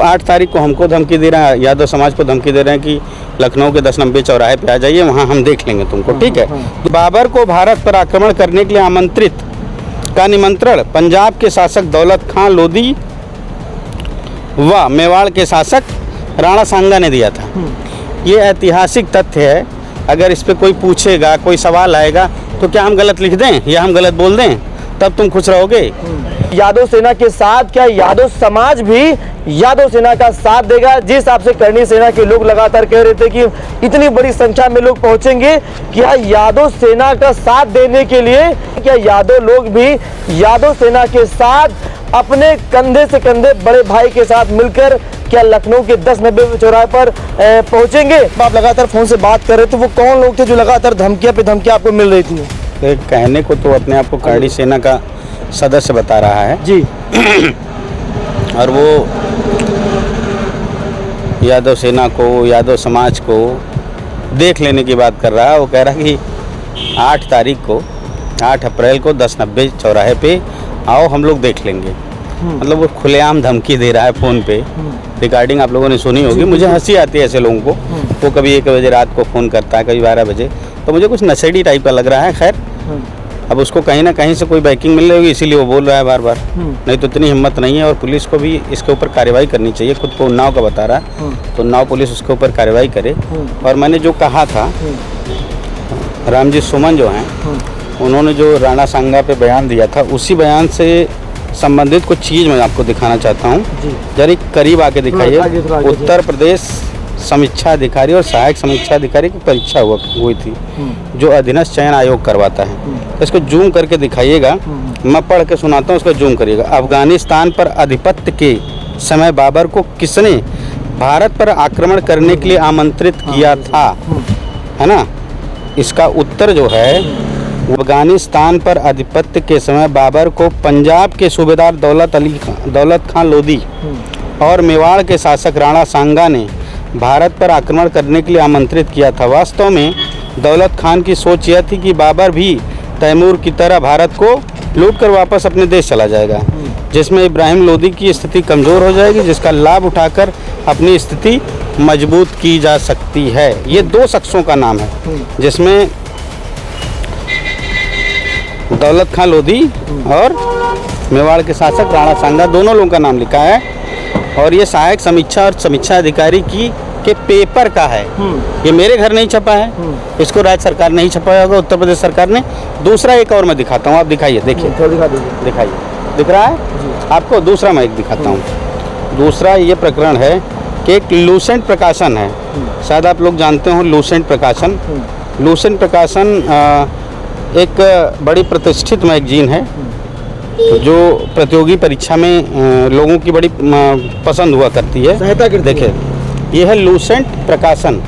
8 तारीख को हमको धमकी दे रहा है, यादव समाज को धमकी दे रहे हैं कि लखनऊ के 10 नंबर चौराहे पे आ जाइए, वहाँ हम देख लेंगे तुमको, ठीक है। तो बाबर को भारत पर आक्रमण करने के लिए आमंत्रित का निमंत्रण पंजाब के शासक दौलत खान लोधी व मेवाड़ के शासक राणा सांगा ने दिया था। ये ऐतिहासिक तथ्य है। अगर इस पे कोई पूछेगा, कोई सवाल आएगा तो क्या हम गलत लिख दें या हम गलत बोल दें, तब तुम खुश रहोगे। यादव सेना के साथ क्या यादव समाज भी यादव सेना का साथ देगा? जिस हिसाब से करणी सेना के लोग लगातार कह रहे थे कि इतनी बड़ी संख्या में लोग पहुंचेंगे, क्या यादव सेना का साथ देने के लिए क्या यादव लोग भी यादव सेना के साथ अपने कंधे से कंधे बड़े भाई के साथ मिलकर क्या लखनऊ के 10 नंबर चौराहे पर पहुंचेंगे? आप लगातार फोन से बात कर रहे थे, वो कौन लोग थे जो लगातार धमकियां पे धमकियां आपको मिल रही थी? कहने को तो अपने आप को करणी सेना का सदस्य बता रहा है जी, और वो यादव सेना को, यादव समाज को देख लेने की बात कर रहा है। वो कह रहा है कि 8 तारीख को, 8 अप्रैल को 10 नंबर चौराहे पे आओ, हम लोग देख लेंगे। मतलब वो खुलेआम धमकी दे रहा है फ़ोन पे। रिकॉर्डिंग आप लोगों ने सुनी होगी। मुझे हंसी आती है ऐसे लोगों को। वो कभी 1 बजे रात को फ़ोन करता है, कभी 12 बजे, तो मुझे कुछ नशेड़ी टाइप का लग रहा है। खैर, अब उसको कहीं ना कहीं से कोई बैकिंग मिल रही होगी, इसीलिए वो बोल रहा है बार बार। नहीं तो इतनी हिम्मत नहीं है, और पुलिस को भी इसके ऊपर कार्रवाई करनी चाहिए। खुद को उन्नाव का बता रहा है, तो उन्नाव पुलिस उसके ऊपर कार्रवाई करे। और मैंने जो कहा था, रामजी सुमन जो हैं, उन्होंने जो राणा सांगा पे बयान दिया था, उसी बयान से संबंधित कुछ चीज़ मैं आपको दिखाना चाहता हूँ। जरा करीब आके दिखाइए। उत्तर प्रदेश समीक्षा अधिकारी और सहायक समीक्षा अधिकारी की परीक्षा हुई थी, जो अधीनस्थ चयन आयोग करवाता है। तो इसको जूम करके दिखाइएगा, मैं पढ़ के सुनाता हूँ, उसको जूम करिएगा। अफगानिस्तान पर आधिपत्य के समय बाबर को किसने भारत पर आक्रमण करने के लिए आमंत्रित किया था, है ना? इसका उत्तर जो है, अफगानिस्तान पर आधिपत्य के समय बाबर को पंजाब के सूबेदार दौलत खान लोधी और मेवाड़ के शासक राणा सांगा ने भारत पर आक्रमण करने के लिए आमंत्रित किया था। वास्तव में दौलत खान की सोच यह थी कि बाबर भी तैमूर की तरह भारत को लूटकर वापस अपने देश चला जाएगा, जिसमें इब्राहिम लोदी की स्थिति कमज़ोर हो जाएगी, जिसका लाभ उठाकर अपनी स्थिति मजबूत की जा सकती है। ये 2 शख्सों का नाम है, जिसमें दौलत खान लोधी और मेवाड़ के शासक राणा सांगा, दोनों लोगों का नाम लिखा है। और ये सहायक समीक्षा और समीक्षा अधिकारी के पेपर का है। ये मेरे घर नहीं छपा है, इसको राज्य सरकार ने ही छपाया होगा, उत्तर प्रदेश सरकार ने। दूसरा एक और मैं दिखाता हूँ, आप दिखाइए, देखिए, दिखाइए, दिख रहा है आपको? दूसरा मैं एक दिखाता हूँ। दूसरा ये प्रकरण है कि एक लूसेंट प्रकाशन है, शायद आप लोग जानते हो लूसेंट प्रकाशन। लूसेंट प्रकाशन एक बड़ी प्रतिष्ठित मैगजीन है, जो प्रतियोगी परीक्षा में लोगों की बड़ी पसंद हुआ करती है, सहायता करती है। देखिए, ये है लूसेंट प्रकाशन,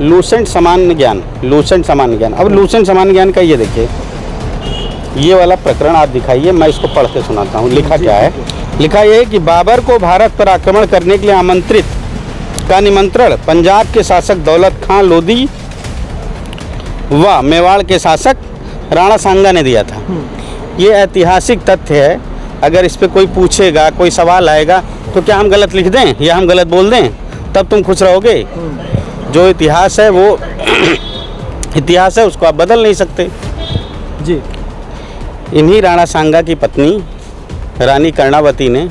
लूसेंट सामान्य ज्ञान, लूसेंट सामान्य ज्ञान। अब लूसेंट सामान्य ज्ञान का ये देखिए, ये वाला प्रकरण आप दिखाइए, मैं इसको पढ़ के सुनाता हूँ। लिखा क्या है? लिखा ये है कि बाबर को भारत पर आक्रमण करने के लिए आमंत्रित का निमंत्रण पंजाब के शासक दौलत खान लोधी व मेवाड़ के शासक राणा सांगा ने दिया था। ये ऐतिहासिक तथ्य है। अगर इस पे कोई पूछेगा, कोई सवाल आएगा, तो क्या हम गलत लिख दें या हम गलत बोल दें, तब तुम खुश रहोगे। जो इतिहास है वो इतिहास है, उसको आप बदल नहीं सकते जी। इन्हीं राणा सांगा की पत्नी रानी कर्णावती ने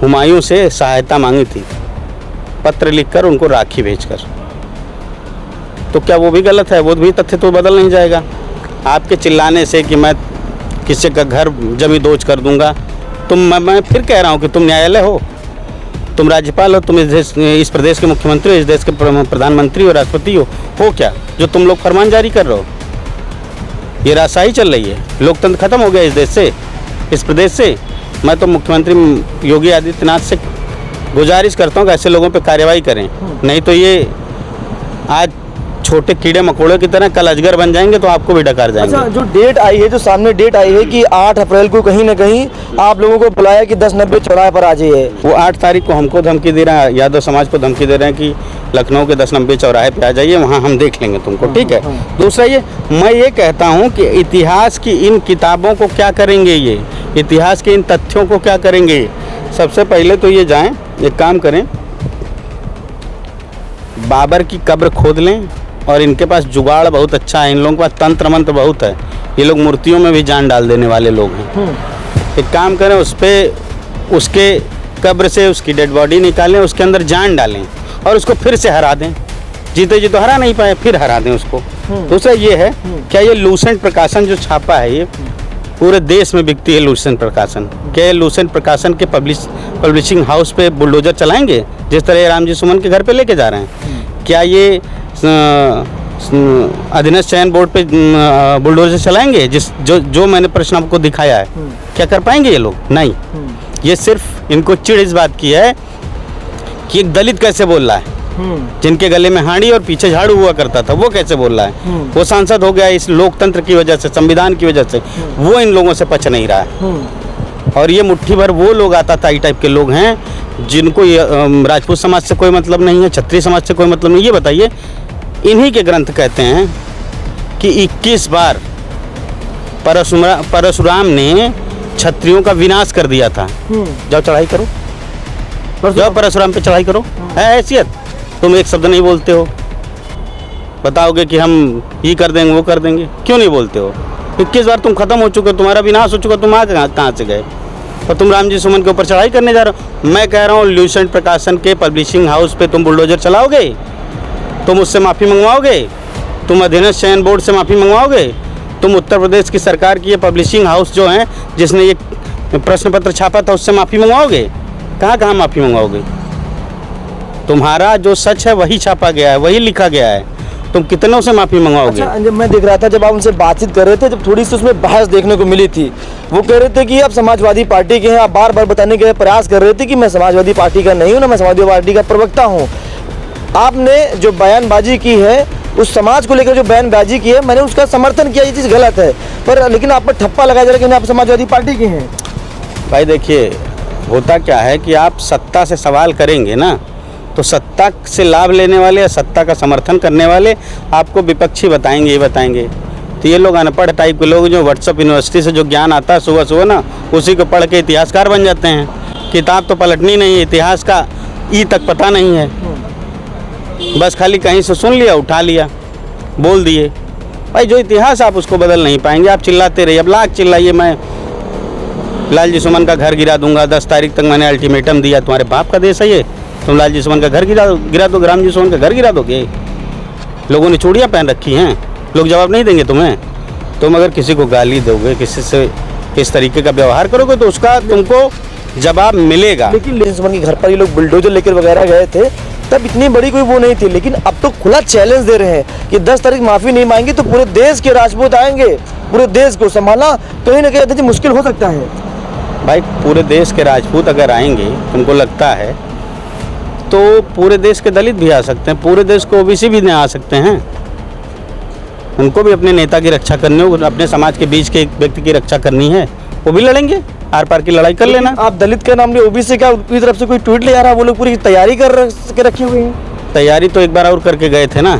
हुमायूं से सहायता मांगी थी, पत्र लिखकर, उनको राखी भेजकर। तो क्या वो भी गलत है? वो भी तथ्य तो बदल नहीं जाएगा। आपके चिल्लाने से कि मैं किसी का घर जमी दोज कर दूंगा, मैं फिर कह रहा हूँ कि तुम न्यायालय हो, तुम राज्यपाल हो, तुम इस प्रदेश के मुख्यमंत्री हो, इस देश के प्रधानमंत्री हो, राष्ट्रपति हो क्या जो तुम लोग फरमान जारी कर रहे हो? ये राजशाही चल रही है, लोकतंत्र खत्म हो गया इस देश से, इस प्रदेश से। मैं तो मुख्यमंत्री योगी आदित्यनाथ से गुजारिश करता हूँ कि ऐसे लोगों पे कार्रवाई करें, नहीं तो ये आज छोटे कीड़े मकोड़े की तरह कल अजगर बन जाएंगे, तो आपको भी डकार जाएंगे। अच्छा, जो डेट आई है, जो सामने डेट आई है कि 8 अप्रैल को कहीं ना कहीं आप लोगों को बुलाया कि 10 नंबर चौराहे पर आ जाइए, वो 8 तारीख को हमको धमकी दे रहा है, यादव समाज को धमकी दे रहे हैं कि लखनऊ के 10 नंबर चौराहे पे आ जाइए, वहाँ हम देख लेंगे तुमको, ठीक है। दूसरा मैं ये कहता हूँ कि इतिहास की इन किताबों को क्या करेंगे, ये इतिहास के इन तथ्यों को क्या करेंगे, सबसे पहले तो ये जाएं, एक काम करें, बाबर की कब्र खोद लें। और इनके पास जुगाड़ बहुत अच्छा है, इन लोगों के पास तंत्र मंत्र बहुत है। ये लोग मूर्तियों में भी जान डाल देने वाले लोग हैं। एक काम करें, उस पर उसके कब्र से उसकी डेड बॉडी निकालें, उसके अंदर जान डालें और उसको फिर से हरा दें। जीते जी तो हरा नहीं पाए, फिर हरा दें उसको। दूसरा ये है, क्या ये लूसेंट प्रकाशन जो छापा है, ये पूरे देश में बिकती है लूसेंट प्रकाशन। क्या ये लूसेंट प्रकाशन के पब्लिशिंग हाउस पे बुलडोजर चलाएंगे जिस तरह रामजी सुमन के घर पे लेके जा रहे हैं? क्या ये अधीनस्थ चयन बोर्ड पे बुलडोजर चलाएंगे जो मैंने प्रश्न आपको दिखाया है? क्या कर पाएंगे ये लोग? नहीं। ये सिर्फ इनको चिढ़ इस बात की है कि एक दलित कैसे बोल रहा है, जिनके गले में हांडी और पीछे झाड़ू हुआ करता था, वो कैसे बोल रहा है? वो सांसद हो गया इस लोकतंत्र की वजह से, संविधान की वजह से। वो इन लोगों से पच नहीं रहा है। और ये मुट्ठी भर वो लोग आता था, टाइप के लोग हैं जिनको राजपूत समाज से कोई मतलब नहीं है, क्षत्रिय समाज से कोई मतलब नहीं। ये बताइए, इन्हीं के ग्रंथ कहते हैं कि 21 बार परशुराम ने क्षत्रियों का विनाश कर दिया था। जाओ चढ़ाई करो, जाओ परशुराम पे चढ़ाई करो। है हैसियत? तुम एक शब्द नहीं बोलते हो, बताओगे कि हम ये कर देंगे वो कर देंगे, क्यों नहीं बोलते हो? 21 बार तुम खत्म हो चुके, तुम्हारा विनाश हो चुका, तुम आ कहाँ से गए? और तुम रामजी सुमन के ऊपर चढ़ाई करने जा रहे हो। मैं कह रहा हूँ, लूसेंट प्रकाशन के पब्लिशिंग हाउस पे तुम बुलडोजर चलाओगे? तुम उससे माफ़ी मंगवाओगे? तुम अधीनस्थ चयन बोर्ड से माफ़ी मंगवाओगे? तुम उत्तर प्रदेश की सरकार की ये पब्लिशिंग हाउस जो है जिसने ये प्रश्न पत्र छापा था, उससे माफ़ी मंगवाओगे? कहाँ माफ़ी मंगवाओगे? तुम्हारा जो सच है वही छापा गया है, वही लिखा गया है, तुम कितनों से माफ़ी मंगवाओगे? अच्छा, जब मैं देख रहा था, जब आप उनसे बातचीत कर रहे थे, जब थोड़ी सी उसमें बहस देखने को मिली थी, वो कह रहे थे कि आप समाजवादी पार्टी के हैं। आप बार बार बताने के प्रयास कर रहे थे कि मैं समाजवादी पार्टी का नहीं हूँ, ना मैं समाजवादी पार्टी का प्रवक्ता हूँ। आपने जो बयानबाजी की है, उस समाज को लेकर जो बयानबाजी की है, मैंने उसका समर्थन किया, ये चीज़ गलत है, पर लेकिन आप पर ठप्पा लगाया जा रहा है कि आप समाजवादी पार्टी के हैं। भाई देखिए, होता क्या है कि आप सत्ता से सवाल करेंगे ना, तो सत्ता से लाभ लेने वाले या सत्ता का समर्थन करने वाले आपको विपक्षी बताएंगे, ये बताएंगे। तो ये लोग अनपढ़ टाइप के लोग जो व्हाट्सएप यूनिवर्सिटी से जो ज्ञान आता है सुबह सुबह ना, उसी को पढ़ के इतिहासकार बन जाते हैं। किताब तो पलटनी नहीं है, इतिहास का ई तक पता नहीं है, बस खाली कहीं से सुन लिया, उठा लिया, बोल दिए। भाई जो इतिहास आप उसको बदल नहीं पाएंगे। आप चिल्लाते रहिए, अब लाख चिल्लाइए, मैं लालजी सुमन का घर गिरा दूंगा, 10 तारीख तक मैंने अल्टीमेटम दिया। तुम्हारे बाप का देश है ये? तुम लालजी सुमन का घर गिरा दो, रामजी सुमन का घर गिरा दोगे? लोगों ने चूड़ियाँ पहन रखी हैं, लोग जवाब नहीं देंगे तुम्हें। तुम अगर किसी को गाली दोगे, किसी से इस तरीके का व्यवहार करोगे, तो उसका तुमको जवाब मिलेगा। लेकिन लालजी सुमन के घर पर ये लोग बुलडोजर लेकर वगैरह गए थे, तब इतनी बड़ी कोई वो नहीं थी। लेकिन अब तो खुला चैलेंज दे रहे हैं कि 10 तारीख माफ़ी नहीं मांगेंगे तो पूरे देश के राजपूत आएंगे, पूरे देश को संभालना कहीं ना कहीं मुश्किल हो सकता है। भाई पूरे देश के राजपूत अगर आएंगे, तुमको लगता है, तो पूरे देश के दलित भी आ सकते हैं, पूरे देश को ओबीसी भी नहीं आ सकते हैं। उनको भी अपने नेता की रक्षा करनी हो, अपने समाज के बीच के एक व्यक्ति की रक्षा करनी है, वो भी लड़ेंगे, आर पार की लड़ाई कर लेना। आप दलित के नाम ले ओबीसी का उनकी तरफ से कोई ट्वीट ले आ रहा है? वो लोग पूरी तैयारी कर रखे हुए हैं। तैयारी तो एक बार और करके गए थे ना,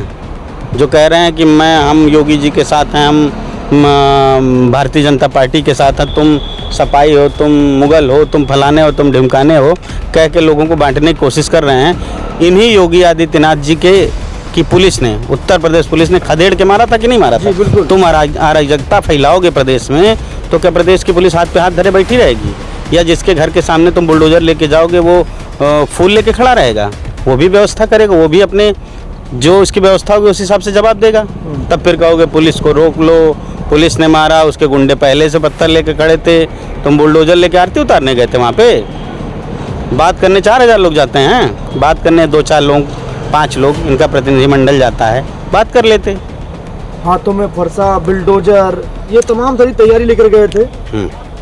जो कह रहे हैं कि हम योगी जी के साथ हैं, हम भारतीय जनता पार्टी के साथ हैं, तुम सपाई हो, तुम मुगल हो, तुम फलाने हो, तुम ढिमकाने हो, कह के लोगों को बांटने की कोशिश कर रहे हैं। इन्हीं योगी आदित्यनाथ जी की पुलिस ने, उत्तर प्रदेश पुलिस ने खदेड़ के मारा था कि नहीं मारा था? बिल्कुल। तुम अराजकता फैलाओगे प्रदेश में, तो क्या प्रदेश की पुलिस हाथ पे हाथ धरे बैठी रहेगी? या जिसके घर के सामने तुम बुलडोजर लेके जाओगे, वो फूल लेके खड़ा रहेगा? वो भी व्यवस्था करेगा, वो भी अपने जो उसकी व्यवस्था होगी उस हिसाब से जवाब देगा। तब फिर कहोगे पुलिस को रोक लो, पुलिस ने मारा, उसके गुंडे पहले से पत्थर लेके खड़े थे, तुम बुलडोजर लेके आरती उतारने गए थे वहाँ पे। बात करने 4000 लोग जाते हैं, बात करने 2-4 लोग, 5 लोग, इनका प्रतिनिधिमंडल जाता है, बात कर लेते। हाथों में फरसा, बुलडोजर, ये तमाम सारी तैयारी लेकर गए थे।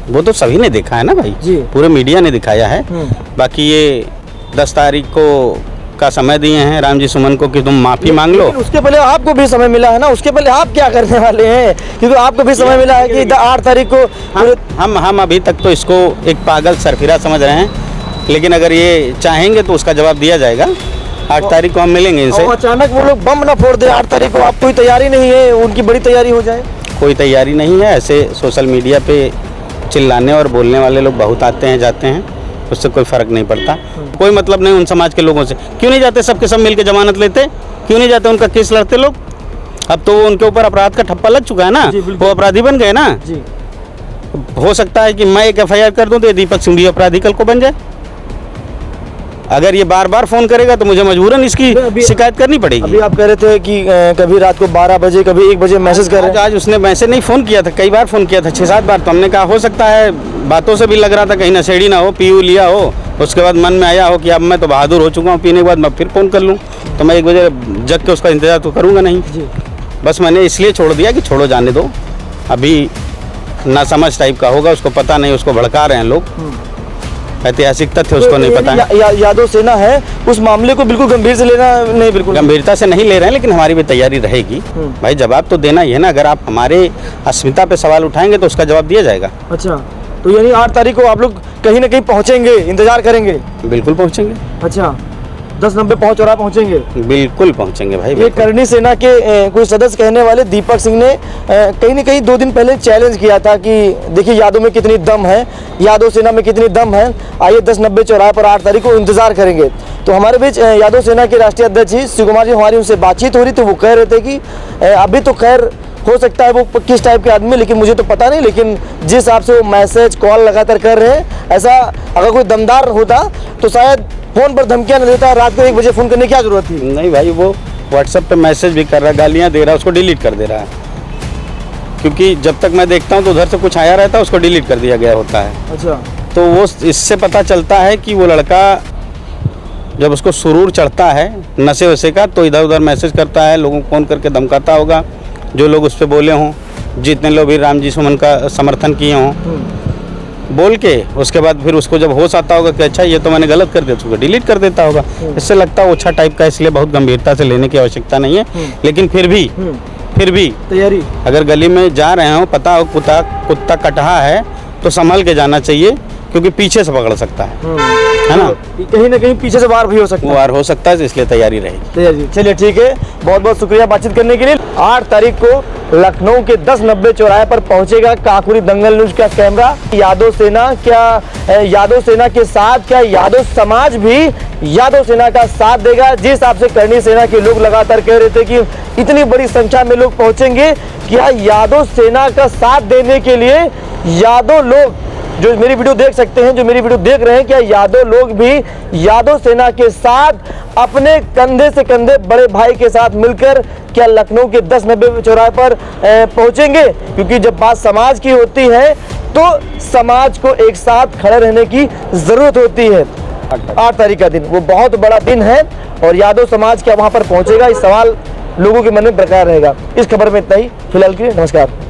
वो तो सभी ने देखा है ना भाई जी, पूरे मीडिया ने दिखाया है। बाकी ये 10 तारीख को का समय दिए हैं रामजी सुमन को कि तुम माफ़ी मांग लो। उसके पहले आपको भी समय मिला है ना, उसके पहले आप क्या करने वाले हैं? क्योंकि आपको भी समय मिला है कि 8 तारीख को हम अभी तक तो इसको एक पागल सरफिरा समझ रहे हैं, लेकिन अगर ये चाहेंगे तो उसका जवाब दिया जाएगा। 8 तारीख को हम मिलेंगे इनसे। अचानक वो लोग बम ना फोड़ दे 8 तारीख को, आप कोई तैयारी नहीं है, उनकी बड़ी तैयारी हो जाए? कोई तैयारी नहीं है। ऐसे सोशल मीडिया पे चिल्लाने और बोलने वाले लोग बहुत आते हैं जाते हैं, उससे कोई फ़र्क नहीं पड़ता। कोई मतलब नहीं उन समाज के लोगों से। क्यों नहीं जाते सबके सब मिल के जमानत लेते? क्यों नहीं जाते उनका केस लड़ते लोग? अब तो उनके ऊपर अपराध का ठप्पा लग चुका है ना, वो अपराधी बन गए ना जी। हो सकता है कि मैं एक FIR कर दूं तो ये दीपक सिंह भी अपराधी कल को बन जाए। अगर ये बार बार फ़ोन करेगा तो मुझे मजबूरन इसकी शिकायत करनी पड़ेगी। अभी आप कह रहे थे कि कभी रात को 12 बजे कभी 1 बजे मैसेज कर रहे हैं। आज उसने मैसेज नहीं फ़ोन किया था, कई बार फ़ोन किया था, 6-7 बार। तो हमने कहा हो सकता है बातों से भी लग रहा था कहीं नशेड़ी ना हो, पीयू लिया हो, उसके बाद मन में आया हो कि अब मैं तो बहादुर हो चुका हूँ, पीने के बाद मैं फिर फ़ोन कर लूँ तो मैं 1 बजे जग के उसका इंतज़ार तो करूँगा नहीं। बस मैंने इसलिए छोड़ दिया कि छोड़ो जाने दो, अभी नासमझ टाइप का होगा, उसको पता नहीं, उसको भड़का रहे हैं लोग, ऐतिहासिक तथ्य उसको नहीं पता है। यादव सेना है उस मामले को बिल्कुल गंभीर से लेना नहीं, बिल्कुल गंभीरता से नहीं ले रहे हैं, लेकिन हमारी भी तैयारी रहेगी। भाई जवाब तो देना ही है ना, अगर आप हमारे अस्मिता पे सवाल उठाएंगे तो उसका जवाब दिया जाएगा। अच्छा, तो यानी 8 तारीख को आप लोग कहीं ना कहीं पहुंचेंगे, इंतजार करेंगे? बिल्कुल पहुंचेंगे। अच्छा, 10-90 चौराहा पहुंचेंगे? बिल्कुल पहुंचेंगे भाई। ये करनी सेना के कुछ सदस्य कहने वाले दीपक सिंह ने कहीं न कहीं 2 दिन पहले चैलेंज किया था कि देखिए यादव में कितनी दम है, यादव सेना में कितनी दम है, आइए 10-90 चौराहे पर 8 तारीख को इंतजार करेंगे। तो हमारे बीच यादव सेना के राष्ट्रीय अध्यक्ष जी शिव कुमार जी, हमारी उनसे बातचीत हो रही थी, वो कह रहे थे कि अभी तो खैर हो सकता है वो किस टाइप के आदमी, लेकिन मुझे तो पता नहीं, लेकिन जिस हिसाब से वो मैसेज कॉल लगातार कर रहे हैं, ऐसा अगर कोई दमदार होता तो शायद फ़ोन पर धमकियाँ न देता, रात को 1 बजे फ़ोन करने की क्या जरूरत थी? नहीं भाई, वो व्हाट्सएप पे मैसेज भी कर रहा है, गालियाँ दे रहा है, उसको डिलीट कर दे रहा है, क्योंकि जब तक मैं देखता हूँ तो उधर से कुछ आया रहता है, उसको डिलीट कर दिया गया होता है। अच्छा, तो वो इससे पता चलता है कि वो लड़का जब उसको सुरूर चढ़ता है नशे वशे का तो इधर उधर मैसेज करता है, लोगों को फ़ोन करके धमकाता होगा, जो लोग उस पर बोले हों, जितने लोग भी राम जी सुमन का समर्थन किए हों, बोल के उसके बाद फिर उसको जब होश आता होगा कि अच्छा ये तो मैंने गलत कर दिया, उसको डिलीट कर देता होगा। इससे लगता है ओछा टाइप का, इसलिए बहुत गंभीरता से लेने की आवश्यकता नहीं है। लेकिन फिर भी तैयारी, अगर गली में जा रहे हो, पता हो कुत्ता कटहा है तो संभल के जाना चाहिए, क्योंकि पीछे से पकड़ सकता है ना, कहीं ना कहीं पीछे से वार भी हो सकता है। वार हो सकता है, इसलिए तैयारी रहेगी। चलिए ठीक है, बहुत बहुत शुक्रिया बातचीत करने के लिए। 8 तारीख को लखनऊ के 10-90 चौराहे पर पहुंचेगा काकुरी दंगल न्यूज का कैमरा। यादव सेना के साथ क्या यादव समाज भी यादव सेना का साथ देगा? जिस हिसाब से करनी सेना के लोग लगातार कह रहे थे कि इतनी बड़ी संख्या में लोग पहुंचेंगे, क्या यादव सेना का साथ देने के लिए यादव लोग जो मेरी वीडियो देख सकते हैं, जो मेरी वीडियो देख रहे हैं, क्या यादव लोग भी यादव सेना के साथ अपने कंधे से कंधे बड़े भाई के साथ मिलकर क्या लखनऊ के 10-90 चौराहे पर पहुंचेंगे? क्योंकि जब बात समाज की होती है तो समाज को एक साथ खड़े रहने की जरूरत होती है। 8 तारीख का दिन वो बहुत बड़ा दिन है और यादव समाज क्या वहां पर पहुंचेगा, इस सवाल लोगों के मन में बरकरार रहेगा। इस खबर में इतना ही, फिलहाल के लिए नमस्कार।